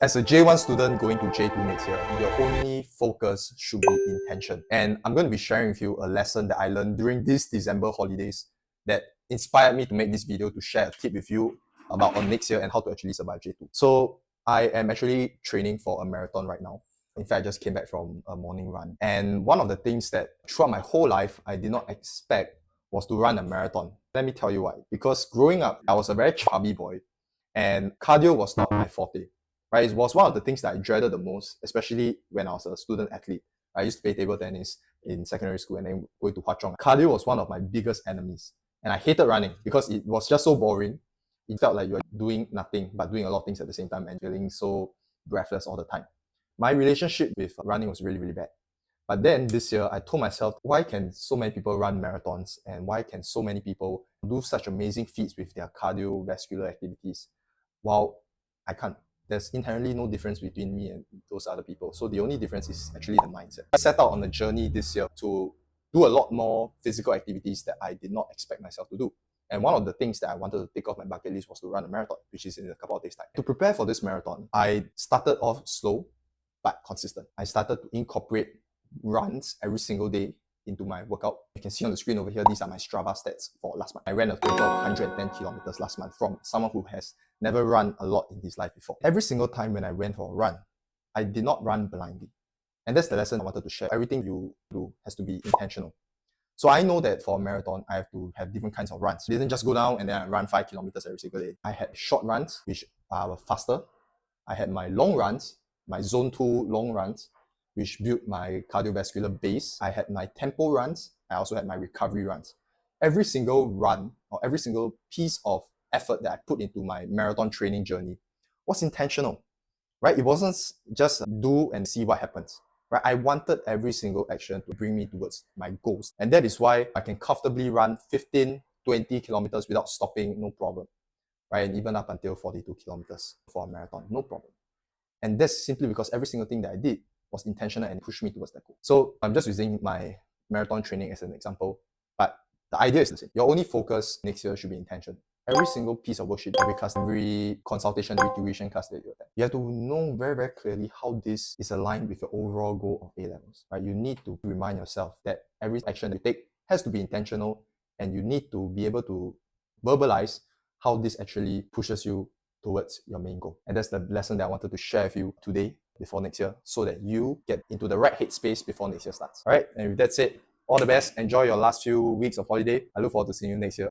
As a J1 student going to J2 next year, your only focus should be intention. And I'm going to be sharing with you a lesson that I learned during these December holidays that inspired me to make this video to share a tip with you about on next year and how to actually survive J2. So I am actually training for a marathon right now. In fact, I just came back from a morning run. And one of the things that throughout my whole life, I did not expect was to run a marathon. Let me tell you why. Because growing up, I was a very chubby boy and cardio was not my forte. Right, it was one of the things that I dreaded the most, especially when I was a student athlete. I used to play table tennis in secondary school and then go to Hwa Chong. Cardio was one of my biggest enemies. And I hated running because it was just so boring. It felt like you were doing nothing, but doing a lot of things at the same time and feeling so breathless all the time. My relationship with running was really, really bad. But then this year, I told myself, why can so many people run marathons and why can so many people do such amazing feats with their cardiovascular activities while I can't? There's inherently no difference between me and those other people. So the only difference is actually the mindset. I set out on a journey this year to do a lot more physical activities that I did not expect myself to do. And one of the things that I wanted to take off my bucket list was to run a marathon, which is in a couple of days' time. To prepare for this marathon, I started off slow, but consistent. I started to incorporate runs every single day into my workout. You can see on the screen over here, these are my Strava stats for last month. I ran a total of 110 kilometers last month from someone who has never run a lot in his life before. Every single time when I went for a run, I did not run blindly. And that's the lesson I wanted to share. Everything you do has to be intentional. So I know that for a marathon, I have to have different kinds of runs. I didn't just go down and then I run 5 kilometers every single day. I had short runs, which were faster. I had my long runs, my zone 2 long runs, which built my cardiovascular base. I had my tempo runs. I also had my recovery runs. Every single run or every single piece of effort that I put into my marathon training journey was intentional, right? It wasn't just do and see what happens, right? I wanted every single action to bring me towards my goals. And that is why I can comfortably run 15, 20 kilometers without stopping, no problem, right? And even up until 42 kilometers for a marathon, no problem. And that's simply because every single thing that I did was intentional and pushed me towards that goal. So I'm just using my marathon training as an example, but the idea is the same. Your only focus next year should be intention. Every single piece of worksheet, every class, every consultation, every tuition class that you attend, you have to know very, very clearly how this is aligned with your overall goal of A-levels, right? You need to remind yourself that every action you take has to be intentional and you need to be able to verbalize how this actually pushes you towards your main goal. And that's the lesson that I wanted to share with you today before next year so that you get into the right headspace before next year starts. All right, and with that said, all the best. Enjoy your last few weeks of holiday. I look forward to seeing you next year.